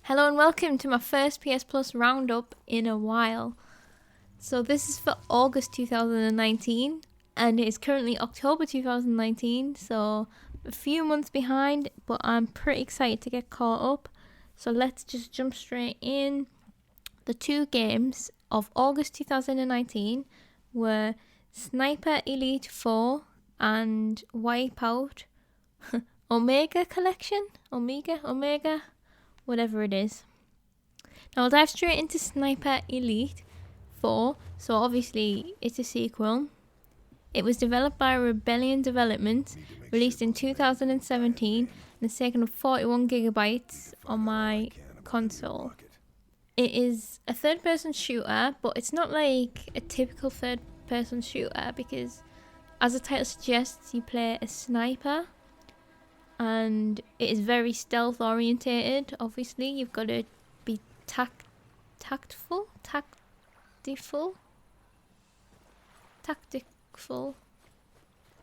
Hello and welcome to my first PS Plus roundup in a while. So this is for August 2019 and it is currently October 2019, so a few months behind, but I'm pretty excited to get caught up. So let's just jump straight in. The two games of August 2019 were Sniper Elite 4 and Wipeout Omega Collection? Omega? Whatever it is. Now I'll dive straight into Sniper Elite 4. So obviously it's a sequel. It was developed by Rebellion Development, released in 2017, and it's taken up 41 gigabytes on my console. It is a third-person shooter, but it's not like a typical third-person shooter because, as the title suggests, you play a sniper. And it is very stealth orientated. Obviously, you've got to be tactful.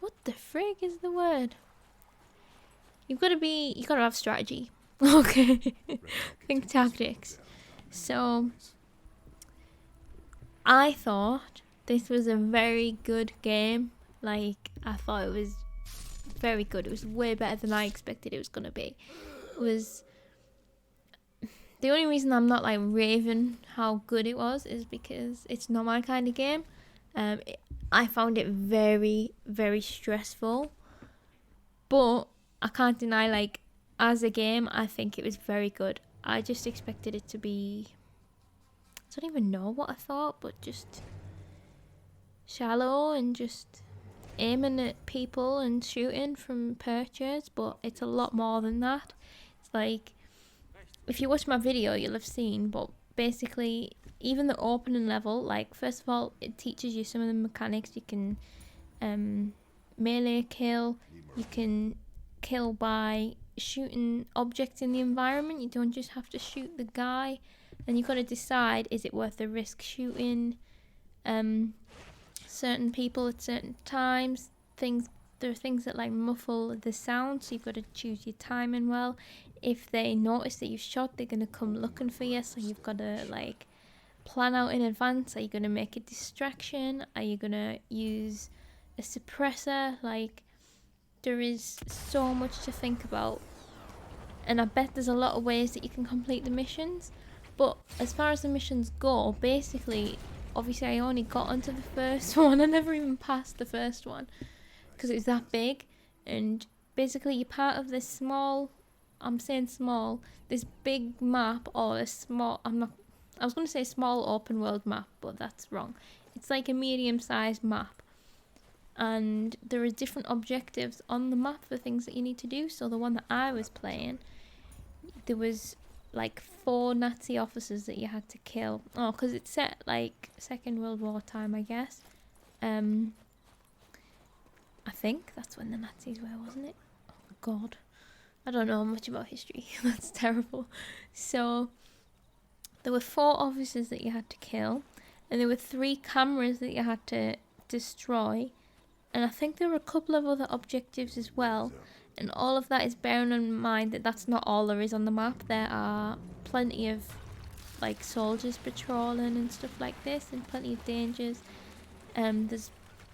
What the frig is the word? You gotta have strategy. Okay. Think tactics. So I thought this was a very good game. I thought it was very good. It was way better than I expected it was going to be. It was the only reason I'm not raving how good it was is because it's not my kind of game. I found it very, very stressful, but I can't deny as a game I think it was very good. I just expected it to be, I don't even know what I thought, but just shallow and just aiming at people and shooting from perches, but it's a lot more than that. It's if you watch my video you'll have seen, but basically even the opening level, first of all it teaches you some of the mechanics. You can melee kill, you can kill by shooting objects in the environment. You don't just have to shoot the guy, and you've got to decide, is it worth the risk shooting certain people at certain times. There are things that muffle the sound, so you've got to choose your timing well. If they notice that you've shot, they're going to come looking for you, so you've got to plan out in advance. Are you going to make a distraction? Are you going to use a suppressor? There is so much to think about, and I bet there's a lot of ways that you can complete the missions. But as far as the missions go, basically, obviously I only got onto the first one. I never even passed the first one because it was that big. And basically you're part of this small, I'm saying small, this big map, or a small, I was going to say small open world map, but that's wrong. It's like a medium sized map. And there are different objectives on the map for things that you need to do. So the one that I was playing, there was 4 Nazi officers that you had to kill. Oh, because it's set Second World War time, I guess. I think that's when the Nazis were, wasn't it? Oh God, I don't know much about history. That's terrible. So there were 4 officers that you had to kill, and there were 3 cameras that you had to destroy, and I think there were a couple of other objectives as well. And all of that is bearing in mind that that's not all there is on the map. There are plenty of soldiers patrolling and stuff like this, and plenty of dangers. There's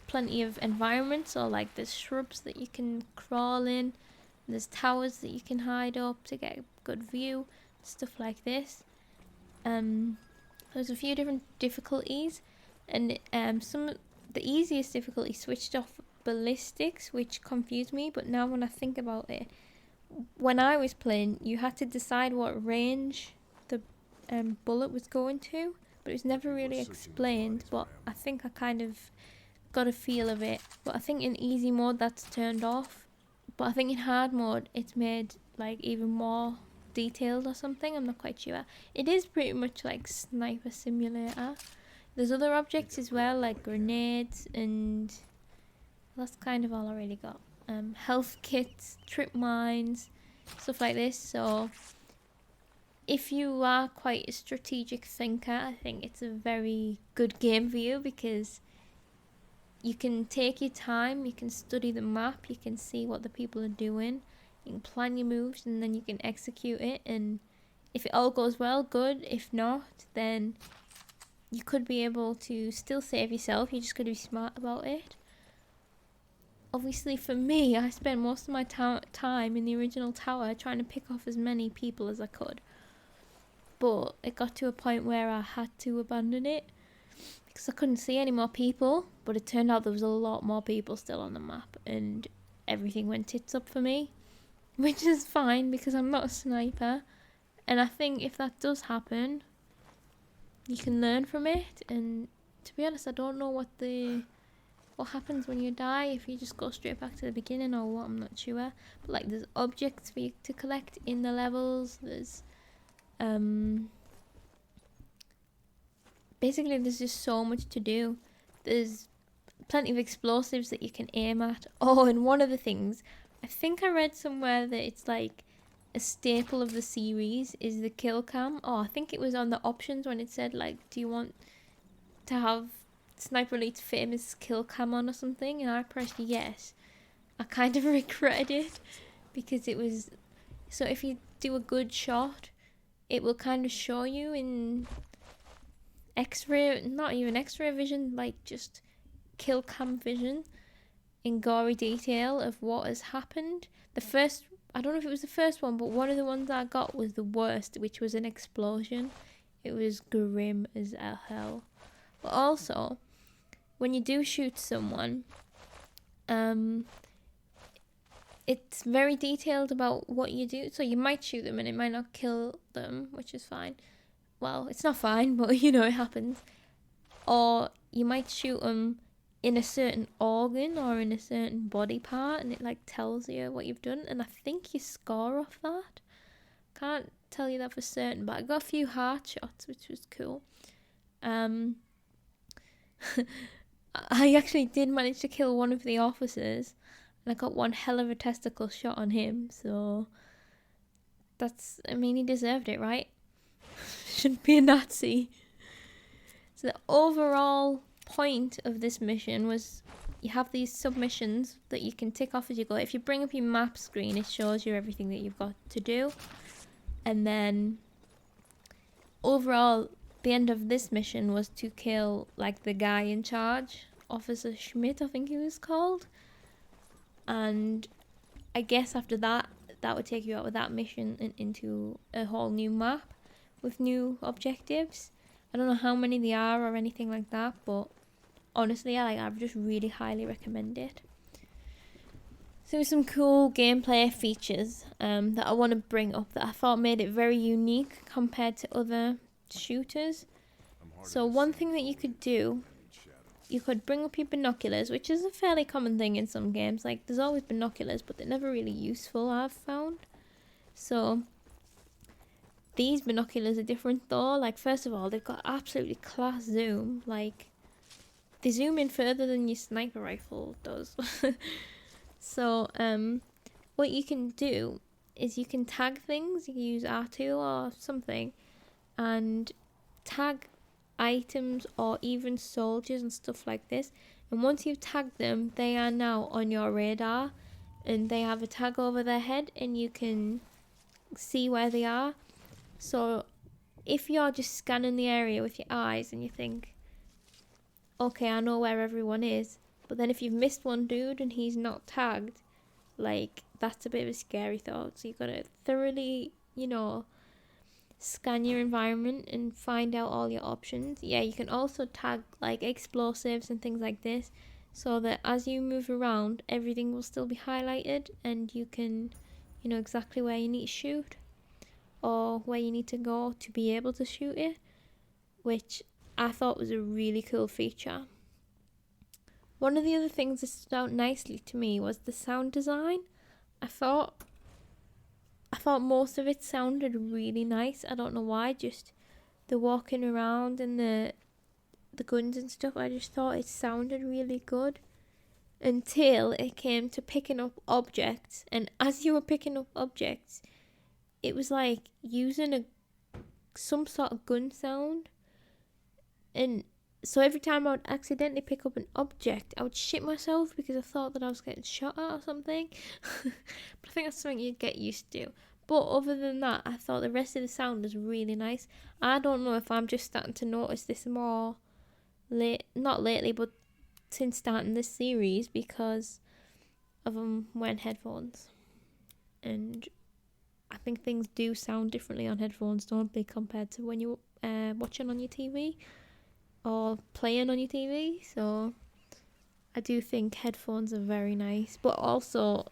plenty of environments, or there's shrubs that you can crawl in. There's towers that you can hide up to get a good view, stuff like this. There's a few different difficulties, and the easiest difficulty switched off ballistics, which confused me, but now when I think about it, when I was playing you had to decide what range the bullet was going to, but it was never really explained. But I think I kind of got a feel of it. But I think in easy mode that's turned off, but I think in hard mode it's made even more detailed or something. I'm not quite sure. It is pretty much like Sniper Simulator. There's other objects as well, like grenades, and that's kind of all I really got. Health kits, trip mines, stuff like this. So if you are quite a strategic thinker, I think it's a very good game for you, because you can take your time, you can study the map, you can see what the people are doing, you can plan your moves, and then you can execute it, and If it all goes well, good. If not, then you could be able to still save yourself. You just got to be smart about it. Obviously, for me, I spent most of my time in the original tower trying to pick off as many people as I could. But it got to a point where I had to abandon it because I couldn't see any more people. But it turned out there was a lot more people still on the map, and everything went tits up for me, which is fine because I'm not a sniper. And I think if that does happen, you can learn from it. And to be honest, I don't know what happens when you die, if you just go straight back to the beginning or what, I'm not sure. But like, there's objects for you to collect in the levels. There's basically there's just so much to do. There's plenty of explosives that you can aim at. Oh, and one of the things, I think I read somewhere that it's like a staple of the series is the kill cam. Oh, I think it was on the options when it said like, do you want to have Sniper Elite's famous kill cam on or something, and I pressed yes. I kind of regretted it because it was, so if you do a good shot, it will kind of show you in X-ray, not even X-ray vision, like just kill cam vision in gory detail of what has happened. The first, I don't know if it was the first one, but one of the ones I got was the worst, which was an explosion. It was grim as hell. But also, when you do shoot someone, it's very detailed about what you do. So you might shoot them and it might not kill them, which is fine. Well, it's not fine, but you know, it happens. Or you might shoot them in a certain organ or in a certain body part, and it like tells you what you've done. And I think you score off that. Can't tell you that for certain, but I got a few heart shots, which was cool. I actually did manage to kill one of the officers, and I got one hell of a testicle shot on him, so that's, I mean, he deserved it, right? Shouldn't be a Nazi. So the overall point of this mission was you have these submissions that you can tick off as you go. If you bring up your map screen, it shows you everything that you've got to do. And then overall, the end of this mission was to kill like the guy in charge, Officer Schmidt, I think he was called. And I guess after that would take you out of that mission and into a whole new map with new objectives. I don't know how many they are or anything like that, but honestly, I just really highly recommend it. So there's some cool gameplay features that I want to bring up that I thought made it very unique compared to other shooters. So one thing that you could do, you could bring up your binoculars, which is a fairly common thing in some games. Like, there's always binoculars, but they're never really useful, I've found. So these binoculars are different though. Like, first of all, they've got absolutely class zoom. Like, they zoom in further than your sniper rifle does. So what you can do is you can tag things. You can use R2 or something and tag items or even soldiers and stuff like this. And once you've tagged them, they are now on your radar and they have a tag over their head and you can see where they are. So if you're just scanning the area with your eyes and you think, okay, I know where everyone is, but then if you've missed one dude and he's not tagged, like, that's a bit of a scary thought. So you've got to thoroughly, scan your environment and find out all your options. Yeah, you can also tag like explosives and things like this, so that as you move around, everything will still be highlighted and you can, know exactly where you need to shoot or where you need to go to be able to shoot it, which I thought was a really cool feature. One of the other things that stood out nicely to me was the sound design. I thought most of it sounded really nice. I don't know why, just the walking around and the guns and stuff. I just thought it sounded really good until it came to picking up objects. And as you were picking up objects, it was like using some sort of gun sound. And so every time I would accidentally pick up an object, I would shit myself because I thought that I was getting shot at or something. But I think that's something you'd get used to. But other than that, I thought the rest of the sound was really nice. I don't know if I'm just starting to notice this more not lately, but since starting this series, because of wearing headphones. And I think things do sound differently on headphones, don't they, compared to when you're watching on your TV or playing on your TV. So I do think headphones are very nice, but also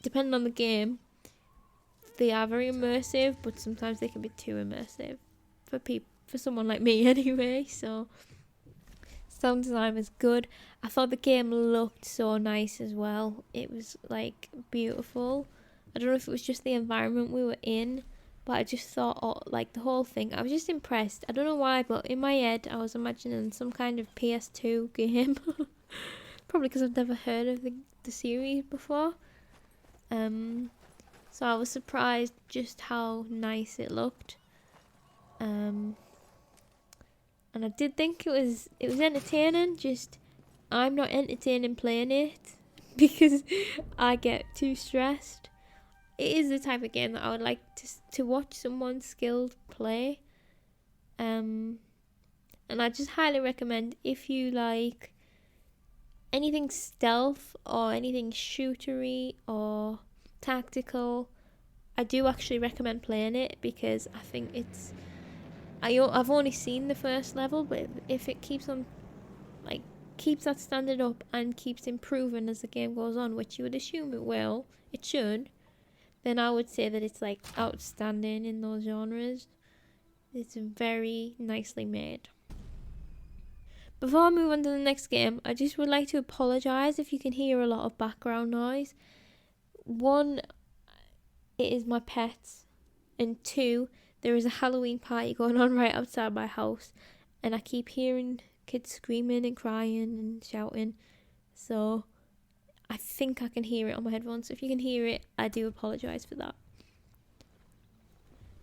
depending on the game, they are very immersive, but sometimes they can be too immersive for someone like me anyway. So sound design was good. I thought the game looked so nice as well. It was like beautiful. I don't know if it was just the environment we were in, but I just thought like the whole thing, I was just impressed. I don't know why, but in my head I was imagining some kind of PS2 game. Probably because I've never heard of the series before. So I was surprised just how nice it looked. And I did think it was entertaining, just I'm not entertaining playing it because I get too stressed. It is the type of game that I would like to watch someone skilled play. And I just highly recommend, if you like anything stealth or anything shootery or tactical, I do actually recommend playing it, because I think I've only seen the first level, but if it keeps that standard up and keeps improving as the game goes on, which you would assume it should, then I would say that it's like outstanding in those genres. It's very nicely made. Before I move on to the next game, I just would like to apologise if you can hear a lot of background noise. One, it is my pets, and two, there is a Halloween party going on right outside my house, and I keep hearing kids screaming and crying and shouting, so I think I can hear it on my headphones. So if you can hear it, I do apologise for that.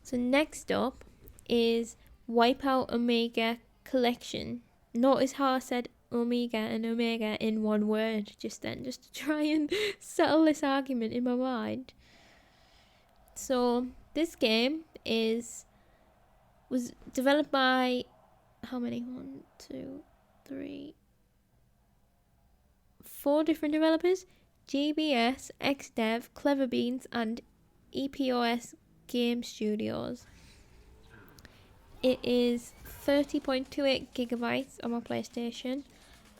So next up is Wipeout Omega Collection. Notice how I said Omega and Omega in one word just then, just to try and settle this argument in my mind. So this game was developed by how many? 1, 2, 3, 4 different developers: GBS, XDev, Clever Beans, and EPOS Game Studios. It is 30.28 gigabytes on my PlayStation,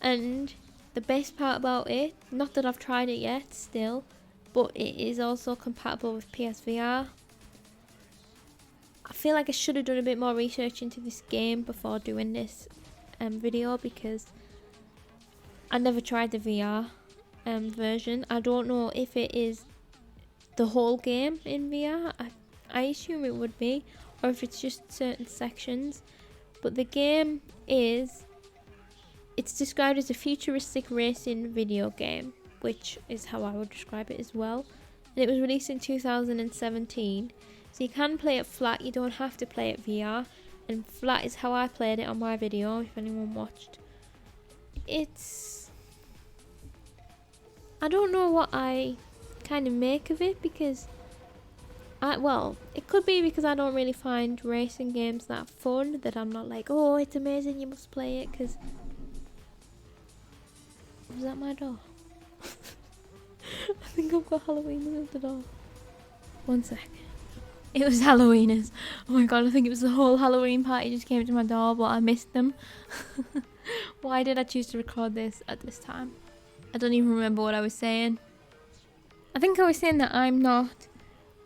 and the best part about it, not that I've tried it yet still, but it is also compatible with PSVR. I feel like I should have done a bit more research into this game before doing this video, because I never tried the VR version. I don't know if it is the whole game in VR. I assume it would be, or if it's just certain sections. But the game it's described as a futuristic racing video game, which is how I would describe it as well. And it was released in 2017. So you can play it flat, you don't have to play it VR. And flat is how I played it on my video, if anyone watched. I don't know what I kind of make of it, because it could be because I don't really find racing games that fun, that I'm not like, oh, it's amazing, you must play it, because... Was that my door? I think I've got Halloween at the door. 1 sec. It was Halloweeners. Oh my god, I think it was the whole Halloween party just came to my door, but I missed them. Why did I choose to record this at this time? I don't even remember what I was saying. I think I was saying that I'm not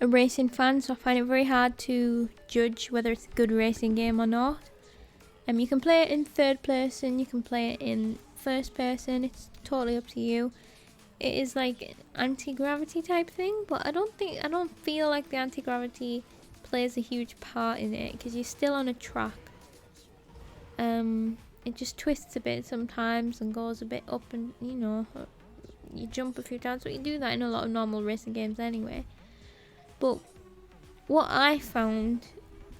a racing fan, so I find it very hard to judge whether it's a good racing game or not. You can play it in third person, you can play it in first person, it's totally up to you. It is like an anti-gravity type thing, but I don't feel like the anti-gravity plays a huge part in it, because you're still on a track. It just twists a bit sometimes and goes a bit up, and you jump a few times, but you do that in a lot of normal racing games anyway. But what I found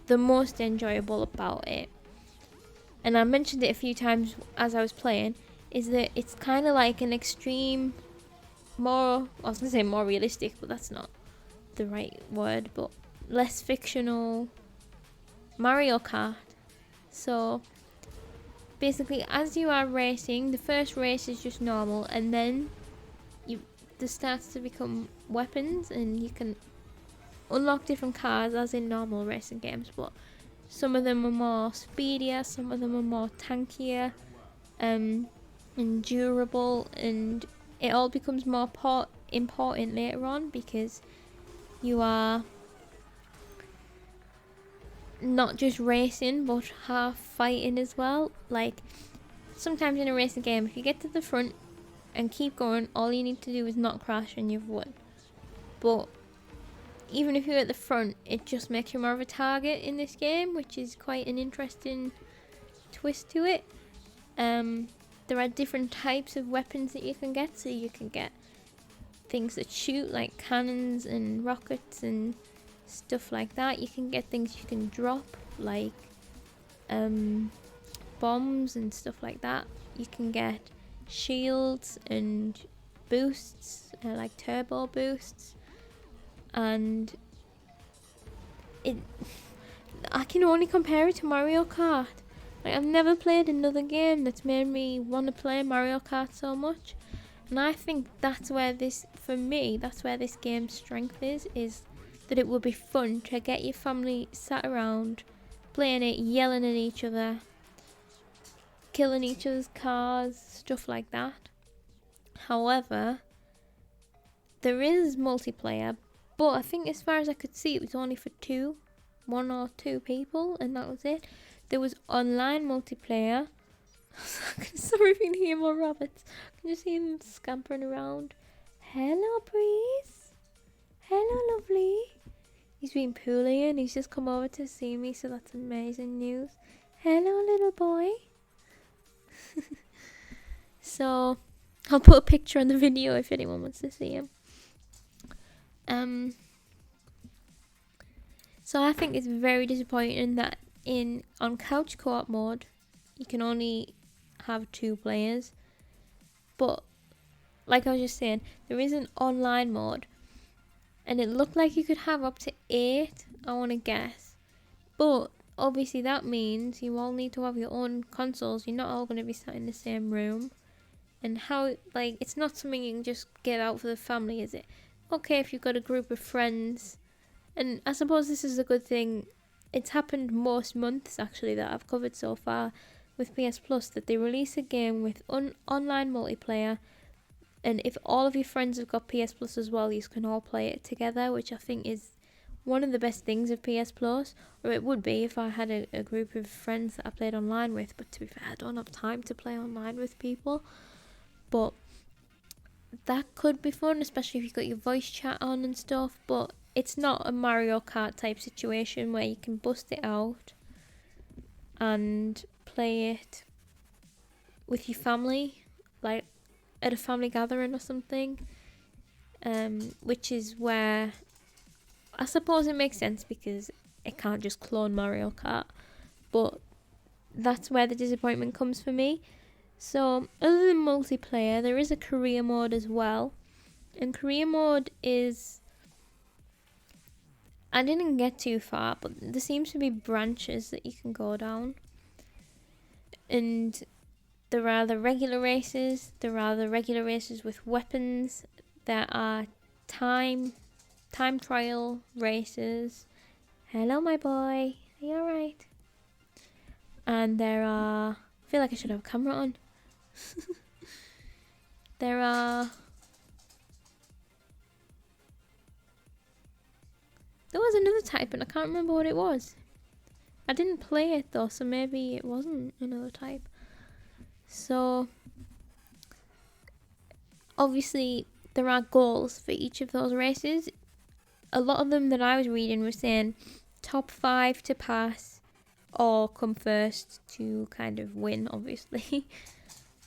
the most enjoyable about it, and I mentioned it a few times as I was playing, is that it's kind of like an extreme, I was going to say more realistic, but that's not. the right word, but less fictional Mario Kart. So basically, as you are racing, the first race is just normal, and then there starts to become weapons, and you can unlock different cars as in normal racing games, but some of them are more speedier, some of them are more tankier, and durable, and it all becomes more important later on because you are not just racing but half fighting as well. Like sometimes in a racing game, if you get to the front and keep going, all you need to do is not crash and you've won. But even if you're at the front, it just makes you more of a target in this game, which is quite an interesting twist to it. There are different types of weapons that you can get, so you can get things that shoot like cannons and rockets and stuff like that. You can get things you can drop like bombs and stuff like that. You can get shields and boosts, like turbo boosts, and I can only compare it to Mario Kart. Like, I've never played another game that's made me want to play Mario Kart so much, and I think that's where this game's strength is that it would be fun to get your family sat around playing it, yelling at each other, killing each other's cars, stuff like that. However, there is multiplayer, but I think as far as I could see, it was only for one or two people, and that was it. There was online multiplayer. Sorry if you can hear more rabbits. I can just hear them scampering around. Hello, Breeze. Hello, lovely. He's been pooling and he's just come over to see me, so that's amazing news. Hello, little boy. So I'll put a picture on the video if anyone wants to see him. So I think it's very disappointing that on couch co-op mode you can only have 2 players, but like I was just saying, there is an online mode, and it looked like you could have up to 8, I want to guess, but obviously that means you all need to have your own consoles. You're not all going to be sat in the same room, and how, like, it's not something you can just get out for the family, is it? Okay, if you've got a group of friends, and I suppose this is a good thing. It's happened most months actually that I've covered so far with PS Plus, that they release a game with online multiplayer, and if all of your friends have got PS Plus as well, you can all play it together, which I think is one of the best things of PS Plus, or it would be if I had a group of friends that I played online with, but to be fair, I don't have time to play online with people. But that could be fun, especially if you've got your voice chat on and stuff, but it's not a Mario Kart type situation where you can bust it out and play it with your family, like at a family gathering or something, which is where I suppose it makes sense because it can't just clone Mario Kart, but that's where the disappointment comes for me. So other than multiplayer, there is a career mode as well, and career mode is, I didn't get too far, but there seems to be branches that you can go down, and there are the regular races, with weapons, there are time trial races. Hello, my boy, are you alright? And there are, I feel like I should have a camera on. There was another type, and I can't remember what it was. I didn't play it though, so maybe it wasn't another type. So obviously there are goals for each of those races. A lot of them that I was reading were saying top 5 to pass, or come first to kind of win, obviously.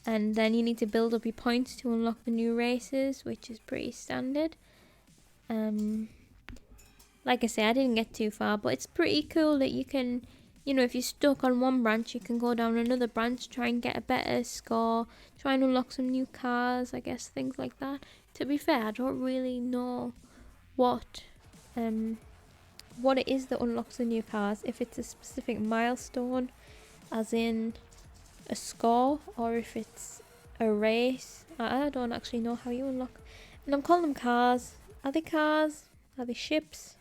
And then you need to build up your points to unlock the new races, which is pretty standard. Like I say, I didn't get too far, but it's pretty cool that you can, if you're stuck on one branch, you can go down another branch, try and get a better score, try and unlock some new cars, I guess, things like that. To be fair, I don't really know what what it is that unlocks the new cars, if it's a specific milestone, as in a score, or if it's a race. I don't actually know how you unlock. And I'm calling them cars. Are they cars? Are they ships?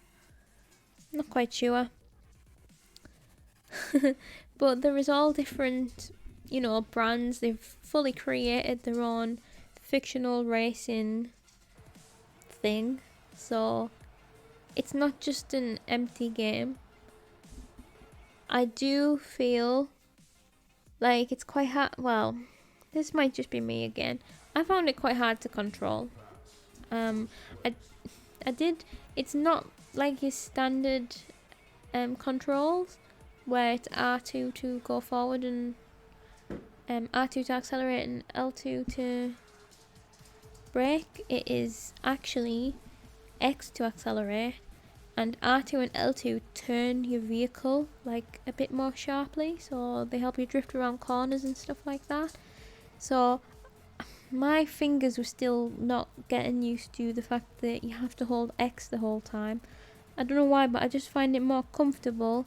I'm not quite sure. But there is all different, you know, brands. They've fully created their own fictional racing thing. So it's not just an empty game. I do feel like it's quite hard. Well, this might just be me again. I found it quite hard to control. I did. It's not like your standard controls, where it's R2 to go forward and R2 to accelerate and L2 to brake. It is actually X to accelerate, and R2 and L2 turn your vehicle like a bit more sharply, so they help you drift around corners and stuff like that. So my fingers were still not getting used to the fact that you have to hold X the whole time. I don't know why, but I just find it more comfortable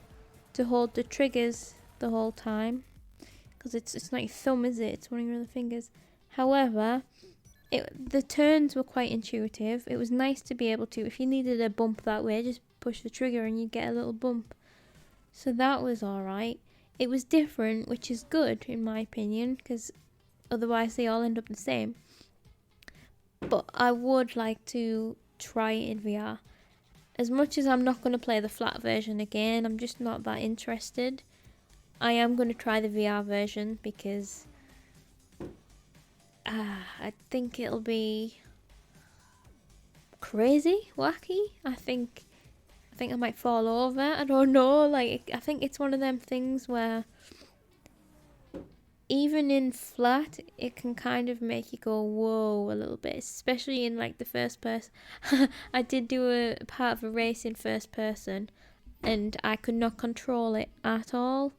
to hold the triggers the whole time, because it's not your thumb, is it? It's one of your other fingers. However, the turns were quite intuitive. It was nice to be able to, if you needed a bump that way, just push the trigger and you get a little bump. So that was alright. It was different, which is good in my opinion, because otherwise they all end up the same. But I would like to try it in VR. As much as I'm not going to play the flat version again, I'm just not that interested. I am going to try the VR version because I think it'll be crazy, wacky. I think I might fall over. I don't know. Like, I think it's one of them things where even in flat, it can kind of make you go whoa a little bit, especially in like the first person. I did do a part of a race in first person, and I could not control it at all.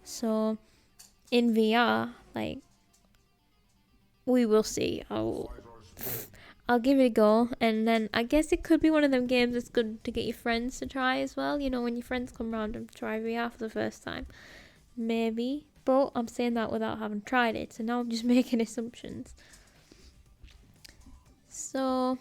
So in VR, like, we will see. I'll give it a go, and then I guess it could be one of them games that's good to get your friends to try as well. You know, when your friends come round and try VR for the first time, maybe. But I'm saying that without having tried it, so now I'm just making assumptions. So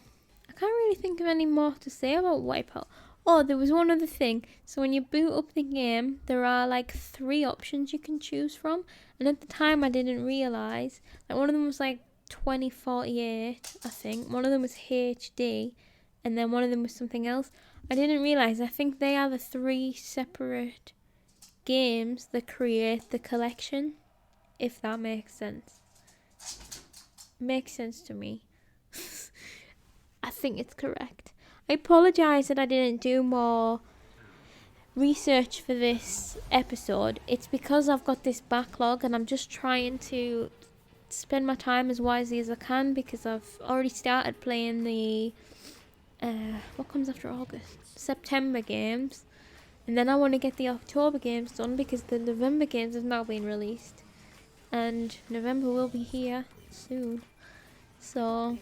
I can't really think of any more to say about Wipeout. Oh, there was one other thing. So when you boot up the game, there are like 3 options you can choose from, and at the time I didn't realise. Like, one of them was like 2048, I think. One of them was HD, and then one of them was something else. I didn't realise. I think they are the 3 separate games that create the collection, if that makes sense. Makes sense to me. I think it's correct. I apologise that I didn't do more research for this episode. It's because I've got this backlog and I'm just trying to spend my time as wisely as I can, because I've already started playing the what comes after August? September games. And then I want to get the October games done, because the November games have now been released. And November will be here soon. So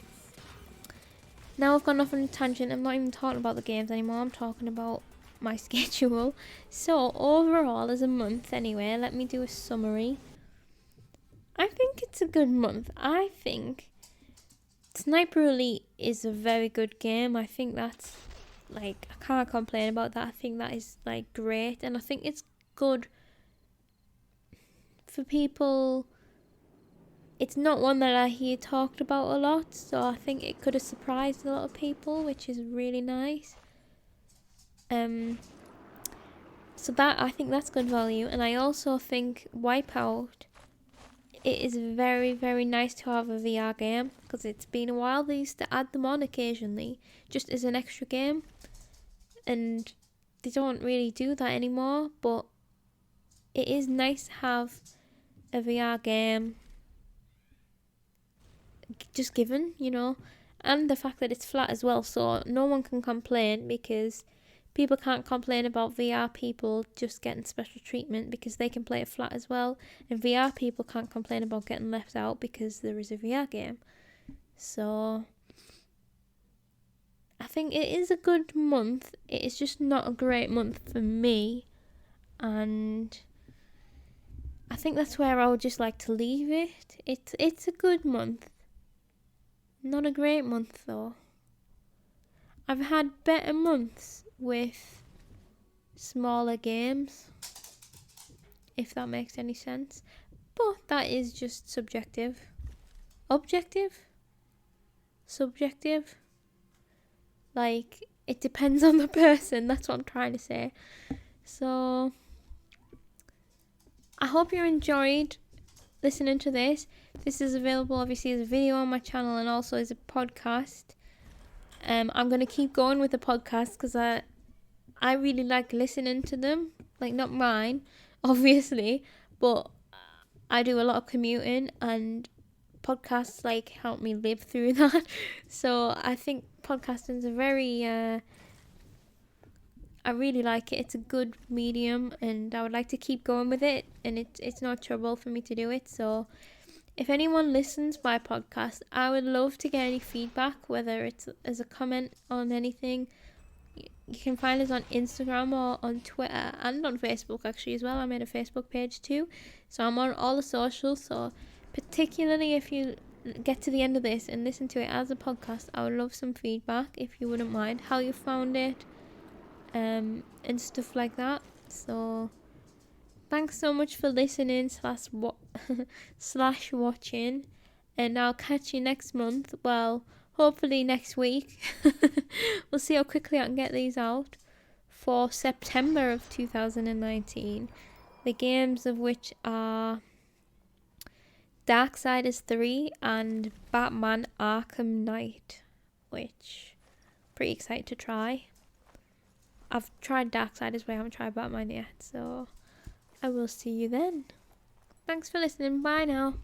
now I've gone off on a tangent. I'm not even talking about the games anymore. I'm talking about my schedule. So overall, as a month anyway, let me do a summary. I think it's a good month. I think Sniper Elite is a very good game. I think that's, like, I can't complain about that. I think that is, like, great, and I think it's good for people. It's not one that I hear talked about a lot, so I think it could have surprised a lot of people, which is really nice. So that, I think that's good value, and I also think Wipeout, it is very, very nice to have a VR game, because it's been a while. They used to add them on occasionally, just as an extra game, and they don't really do that anymore. But it is nice to have a VR game just given, you know, and the fact that it's flat as well, so no one can complain, because people can't complain about VR people just getting special treatment because they can play it flat as well, and VR people can't complain about getting left out because there is a VR game. So I think it is a good month. It is just not a great month for me. And I think that's where I would just like to leave it. It's a good month. Not a great month though. I've had better months with smaller games, if that makes any sense. But that is just subjective. Objective? Subjective? Like, it depends on the person. That's what I'm trying to say. So, I hope you enjoyed listening to this. This is available obviously as a video on my channel and also as a podcast. I'm going to keep going with the podcast because I really like listening to them. Like, not mine, obviously, but I do a lot of commuting and podcasts like help me live through that. So I think podcasting is a very I really like it. It's a good medium and I would like to keep going with it, and it's not trouble for me to do it. So if anyone listens by podcast, I would love to get any feedback, whether it's as a comment on anything. You can find us on Instagram or on Twitter and on Facebook actually as well. I made a Facebook page too. So I'm on all the socials. So particularly if you get to the end of this and listen to it as a podcast, I would love some feedback if you wouldn't mind, how you found it and stuff like that. So thanks so much for listening slash watching, and I'll catch you next month. Well, hopefully next week. We'll see how quickly I can get these out for September of 2019. The games of which are Darksiders 3 and Batman Arkham Knight, which I'm pretty excited to try. I've tried Darksiders, but I haven't tried Batman yet, so I will see you then. Thanks for listening. Bye now.